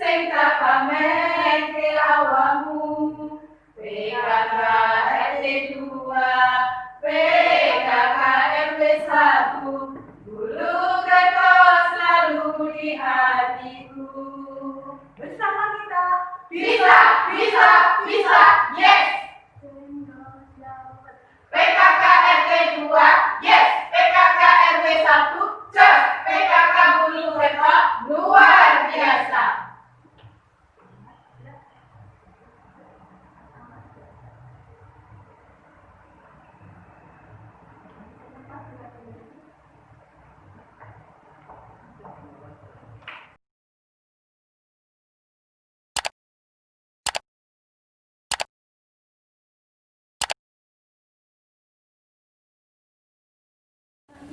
Senta pamente awamu PKKRT 2 PKKRT 1 dulu kau selalu di hatiku. Bersama kita bisa, bisa, bisa, yes. PKKRT 2 yes, PKKRT 1 cek, PKK Bulu Reto luar biasa.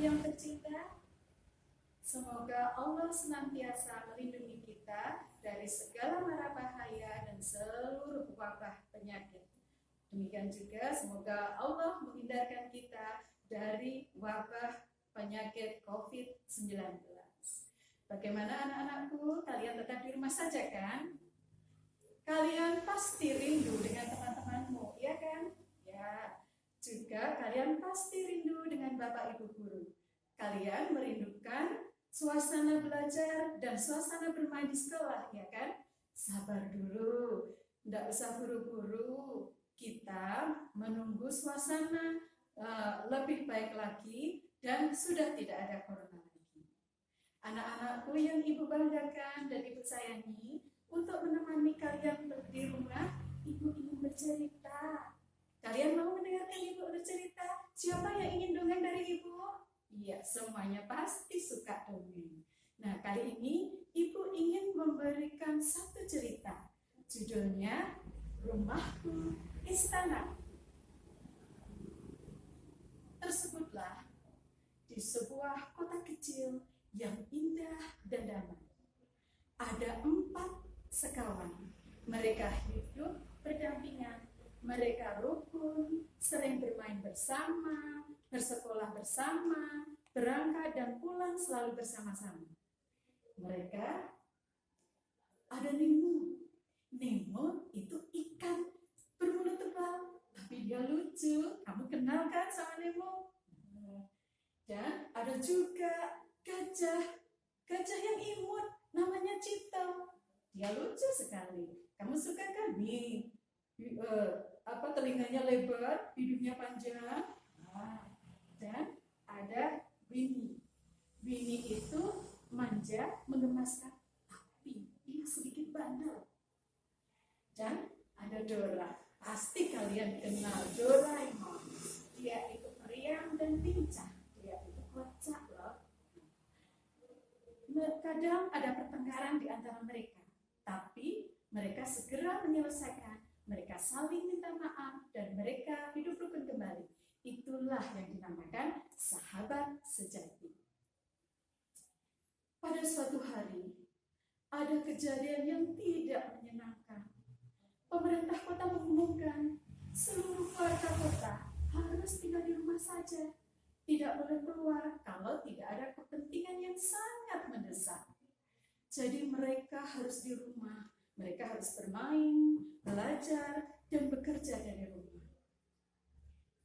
Yang tercinta, semoga Allah senantiasa melindungi kita dari segala mara bahaya dan seluruh wabah penyakit. Demikian juga semoga Allah menghindarkan kita dari wabah penyakit COVID-19. Bagaimana anak-anakku? Kalian tetap di rumah saja kan? Kalian pasti rindu dengan teman-temanmu, ya kan? Ya. Juga kalian pasti rindu dengan Bapak Ibu guru. Kalian merindukan suasana belajar dan suasana bermain di sekolah, ya kan? Sabar dulu, tidak usah buru-buru. Kita menunggu suasana lebih baik lagi dan sudah tidak ada corona lagi. Anak-anakku yang Ibu banggakan dan Ibu sayangi, untuk menemani kalian di rumah, Ibu ingin bercerita. Kalian mau mendengarkan Ibu bercerita? Siapa yang ingin dongeng dari Ibu? Iya, semuanya pasti suka dongeng. Nah, kali ini Ibu ingin memberikan satu cerita. Judulnya Rumahku Istana. Tersebutlah di sebuah kota kecil yang indah dan damai. Ada 4 sekawan. Mereka hidup berdampingan. Mereka rukun, sering bermain bersama, bersekolah bersama, berangkat dan pulang selalu bersama-sama. Mereka ada Nemo. Nemo itu ikan bermulut tebal, tapi dia lucu. Kamu kenal kan sama Nemo? Dan ada juga gajah. Gajah yang imut, namanya Cito. Dia lucu sekali. Kamu suka kan? Nih, telinganya lebar, hidungnya panjang. Dan ada Winnie. Winnie itu manja, menggemaskan, tapi dia sedikit bandel. Dan ada Dora. Pasti kalian kenal Doraemon. Dia itu periang dan lincah. Dia itu kocak loh. Kadang ada pertengkaran di antara mereka, tapi mereka segera menyelesaikan. Mereka saling minta maaf dan mereka hidup rukun kembali. Itulah yang dinamakan sahabat sejati. Pada suatu hari, ada kejadian yang tidak menyenangkan. Pemerintah kota mengumumkan seluruh warga kota harus tinggal di rumah saja. Tidak boleh keluar kalau tidak ada kepentingan yang sangat mendesak. Jadi mereka harus di rumah. Mereka harus bermain, belajar, dan bekerja dari rumah.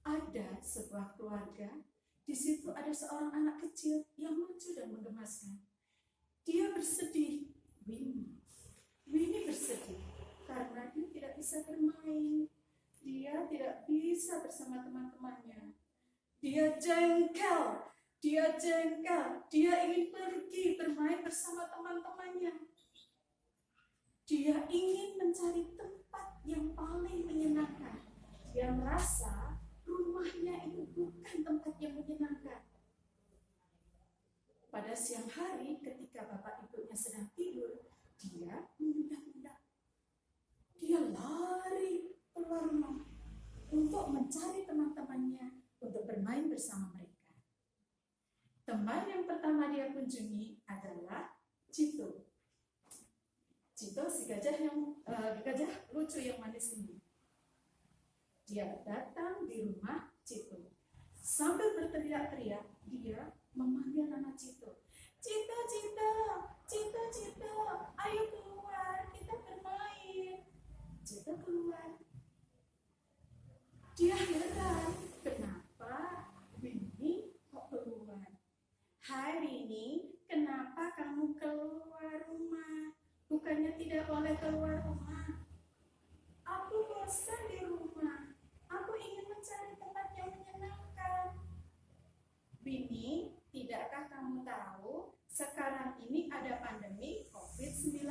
Ada sebuah keluarga, di situ ada seorang anak kecil yang lucu dan menggemaskan. Dia bersedih, Winnie bersedih karena dia tidak bisa bermain. Dia tidak bisa bersama teman-temannya. Dia jengkel, dia ingin pergi bermain bersama teman-temannya. Dia ingin mencari tempat yang paling menyenangkan. Dia merasa rumahnya itu bukan tempat yang menyenangkan. Pada siang hari ketika bapak ibunya sedang tidur, dia menunda-nunda. Dia lari keluar rumah untuk mencari teman-temannya untuk bermain bersama mereka. Teman yang pertama dia kunjungi adalah Cito. Cito si gajah lucu yang manis ini. Dia datang di rumah Cito. Sambil berteriak-teriak, dia memanggil nama Cito. Cito, Cito, Cito, Cito, ayo keluar. keluar rumah. Aku bosan di rumah. Aku ingin mencari tempat yang menyenangkan. Bini, tidakkah kamu tahu sekarang ini ada pandemi COVID-19?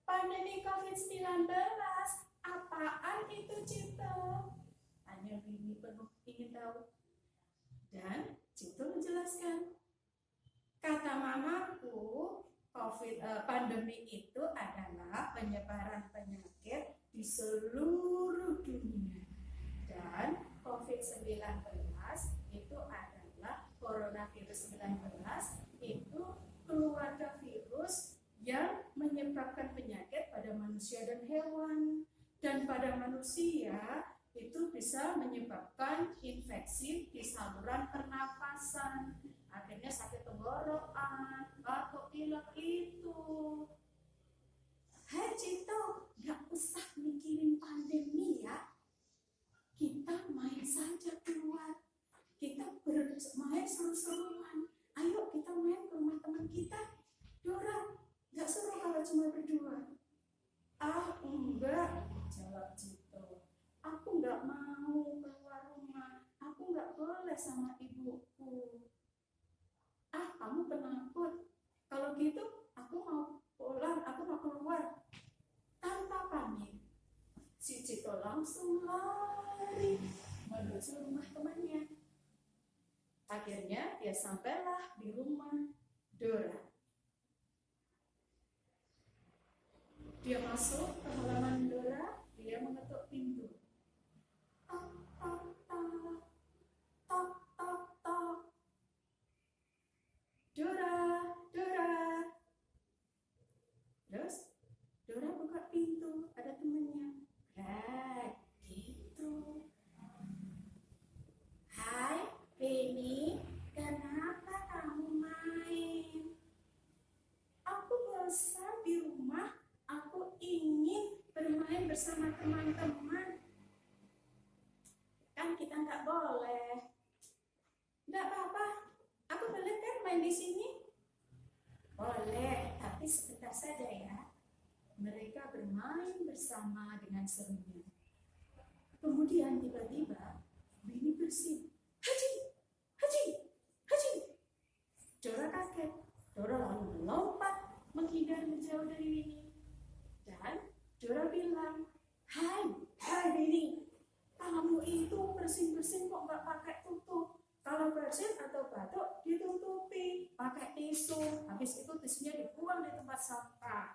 Pandemi COVID-19, apaan itu Cito? Tanya Bini penuh ingin tahu. Dan Cito menjelaskan, kata mamaku, pandemi itu adalah penyebaran penyakit di seluruh dunia. Dan COVID-19 itu adalah coronavirus 19, itu keluarga virus yang menyebabkan penyakit pada manusia dan hewan. Dan pada manusia itu bisa menyebabkan infeksi di saluran pernapasan. Akhirnya sakit tenggorokan, batuk pilek itu. Hai Cito, gak usah mikirin pandemi ya. Kita main saja keluar. Kita bermain seru-seruan. Ayo kita main ke rumah teman kita. Dora, gak seru kalau cuma berdua. Ah enggak, jawab Cito. Aku gak mau keluar rumah. Aku gak boleh sama ibuku. Ah, kamu penakut. Kalau gitu, aku mau pulang, aku mau keluar. Tanpa pamit, si Cito langsung lari menuju rumah temannya. Akhirnya dia sampailah di rumah Dora. Dia masuk ke halaman Dora, dia mengetuk pintu. Tok, tok, tok, tok, tok, tok. Dora, Dora. Terus Dora buka pintu, ada temannya. Brek, gitu. Hai, Beni, kenapa kamu main? Aku bosan di rumah, aku ingin bermain bersama teman-teman. Kan kita nggak boleh. Nggak apa-apa, aku boleh kan main di sini? Boleh, tapi sebentar saja ya. Mereka bermain bersama dengan serunya. Kemudian tiba-tiba Bini bersin. Haji, haji, haji. Dora kaget. Dora lalu melompat menghindar menjauh dari Bini. Dan Dora bilang, hai Bini, kamu itu bersin-bersin kok nggak pakai tutup. Kalau bersin atau batuk ditutupi pakai tisu. Habis itu tisunya dibuang di tempat sampah.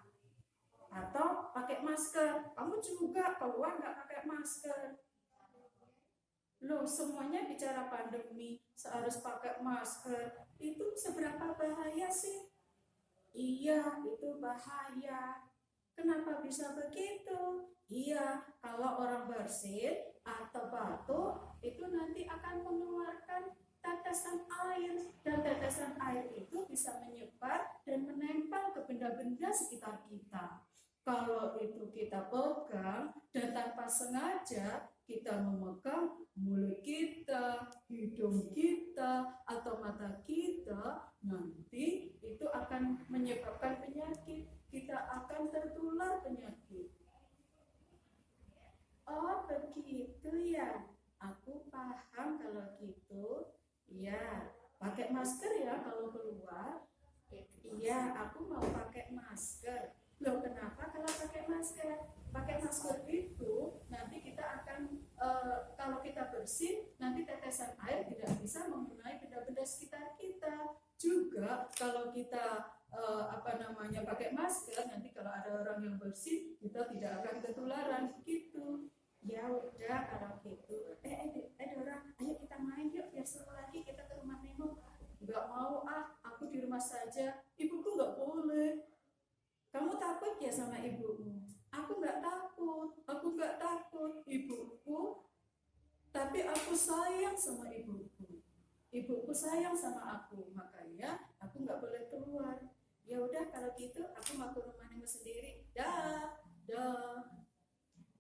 Atau pakai masker. Kamu juga keluar nggak pakai masker. Loh, semuanya bicara pandemi, seharus pakai masker. Itu seberapa bahaya sih? Iya, itu bahaya. Kenapa bisa begitu? Iya, kalau orang bersin atau batuk, itu nanti akan mengeluarkan tetesan air. Dan tetesan air itu bisa menyebar dan menempel ke benda-benda sekitar kita. Kalau itu kita pegang dan tanpa sengaja kita memegang mulut kita, hidung kita, atau mata kita, nanti itu akan menyebabkan penyakit. Kita akan tertular penyakit. Oh begitu ya, aku paham kalau gitu. Ya, pakai masker ya kalau keluar. Iya, aku mau pakai masker. Loh, kenapa kalau pakai masker? Pakai masker itu nanti kita akan kalau kita bersin, nanti tetesan air tidak bisa mengenai benda-benda sekitar kita. Juga kalau kita pakai masker, nanti kalau ada orang yang bersin, kita tidak akan ketularan begitu. Ya udah kalau gitu. Dora, ayo kita main yuk, biar seru lagi kita ke rumah Nemo. Enggak mau aku di rumah saja. Ibuku nggak boleh. Kamu takut ya sama ibumu? Aku nggak takut, ibuku. Tapi aku sayang sama ibuku. Ibuku sayang sama aku, makanya aku nggak boleh keluar. Ya udah kalau gitu, aku mau ke rumah Nemo sendiri. Dah.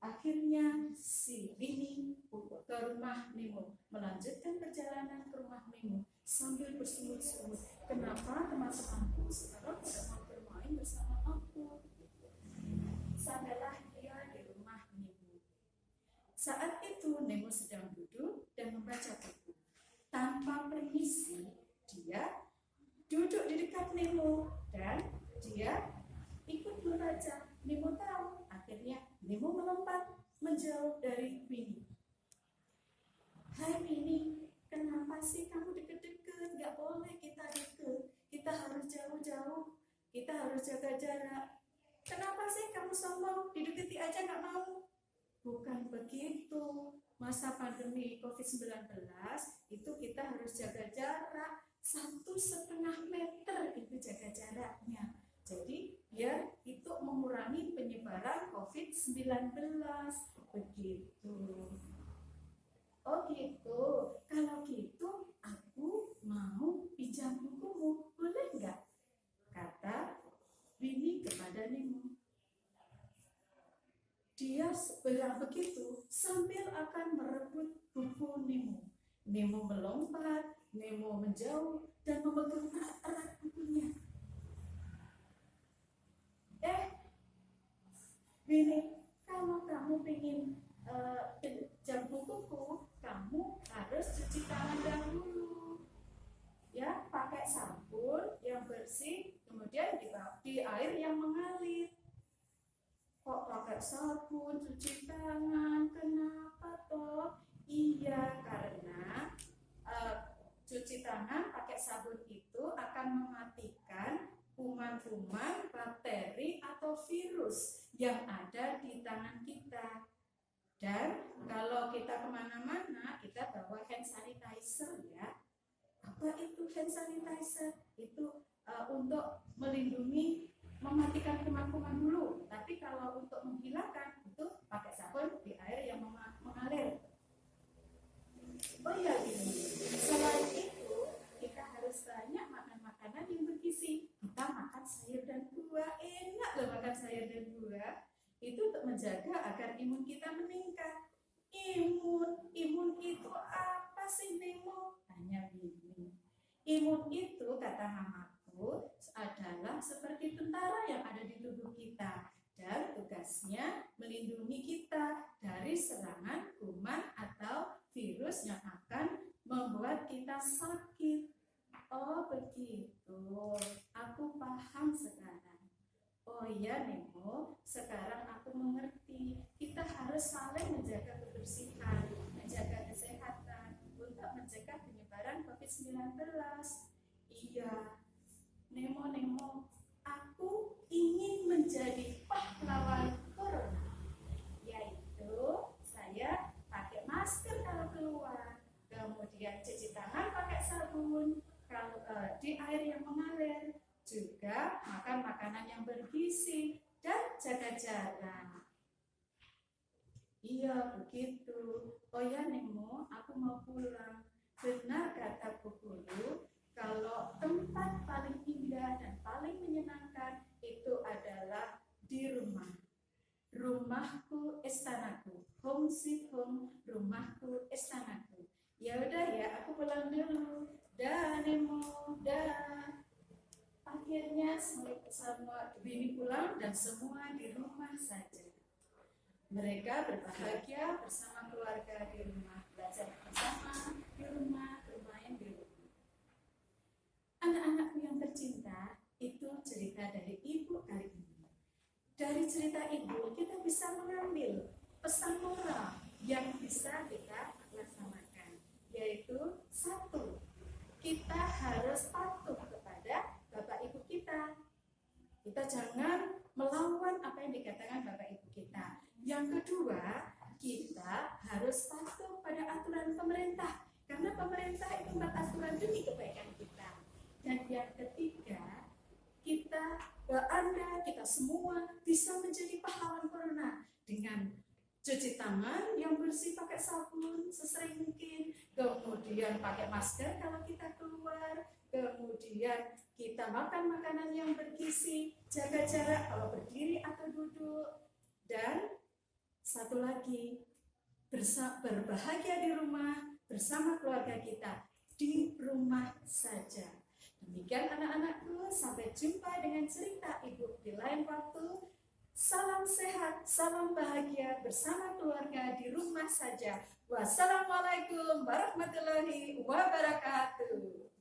Akhirnya si Bini ke rumah Nemo, melanjutkan perjalanan ke rumah Nemo sambil bersungut-sungut. Kenapa teman-temanku sekarang tidak mau bermain bersama dekat Nemo dan dia ikut membaca. Nemo tahu, akhirnya Nemo melompat menjauh dari Winnie. Hai Winnie, kenapa sih kamu deket-deket? Gak boleh kita deket, kita harus jauh-jauh, kita harus jaga jarak. Kenapa sih kamu sombong, dideketi aja gak mau? Bukan begitu, masa pandemi COVID-19 itu kita harus jaga jarak 1,5 meter, itu jaga jaraknya. Jadi biar itu mengurangi penyebaran COVID-19, begitu. Oh gitu, kalau gitu aku mau pinjam bukumu, boleh nggak? Kata Winnie kepada Nemo. Dia bilang begitu sambil akan merebut buku Nemo. Nemo melompat, Nemo menjauh dan memegang erat-erat bukunya. Winnie, kalau kamu ingin pinjam bukuku, kamu harus cuci tangan dahulu. Ya, pakai sabun yang bersih, kemudian di air yang mengalir. Kok pakai sabun, cuci tangan, kenapa toh? Iya, karena cuci tangan pakai sabun itu akan mematikan kuman-kuman, bakteri, atau virus yang ada di tangan kita. Dan kalau kita kemana-mana, kita bawa hand sanitizer ya. Apa itu hand sanitizer? Itu untuk melindungi, mematikan kuman-kuman dulu. Tapi kalau untuk menghilangkan, itu pakai sabun di air yang mengalir. Oh iya, selain itu, kita harus banyak makan makanan yang bergizi. Kita makan sayur dan buah, enak loh makan sayur dan buah. Itu untuk menjaga agar imun kita meningkat. Imun itu apa sih Nemo? Tanya Winnie. Imun itu kata mamaku adalah seperti tentara yang ada di tubuh kita dan tugasnya melindungi kita dari serangan kuman atau virus yang akan membuat kita sakit. Oh begitu, aku paham sekarang. Oh iya Nemo, sekarang aku mengerti. Kita harus saling menjaga kebersihan, menjaga kesehatan untuk mencegah penyebaran COVID-19. Iya, Nemo, aku ingin menjadi pahlawan corona. Yaitu saya pakai masker kalau keluar, kemudian cuci tangan pakai sabun, kalau di air yang mengalir, juga makan makanan yang bergizi dan jaga jarak. Iya begitu. Oh ya Nemo, aku mau pulang. Benar kata Bu Guru, kalau tempat paling indah dan paling menyenangkan itu adalah di rumah. Rumahku istanaku, home sweet home, rumahku istanaku. Ya udah ya, aku pulang dulu. Dah Nemo, dah. Akhirnya semua Winnie pulang dan semua di rumah saja. Mereka berbahagia bersama keluarga di rumah, belajar bersama di rumah, bermain di rumah. Anak-anakku yang tercinta, itu cerita dari Ibu kali ini. Dari cerita Ibu kita bisa mengambil pesan moral yang bisa kita laksanakan, yaitu 1, kita harus patuh kepada Bapak Ibu kita. Kita jangan melawan apa yang dikatakan Bapak Ibu kita. Yang kedua, kita harus patuh pada aturan pemerintah, karena pemerintah itu membuat aturan demi kebaikan kita. Dan yang ketiga, kita semua bisa menjadi pahlawan corona dengan cuci tangan yang bersih pakai sabun sesering mungkin, kemudian pakai masker kalau kita keluar, kemudian kita makan makanan yang bergizi, jaga jarak kalau berdiri atau duduk, dan satu lagi, berbahagia di rumah bersama keluarga kita, di rumah saja. Demikian anak-anakku, sampai jumpa dengan cerita Ibu di lain waktu. Salam sehat, salam bahagia bersama keluarga di rumah saja. Wassalamualaikum warahmatullahi wabarakatuh.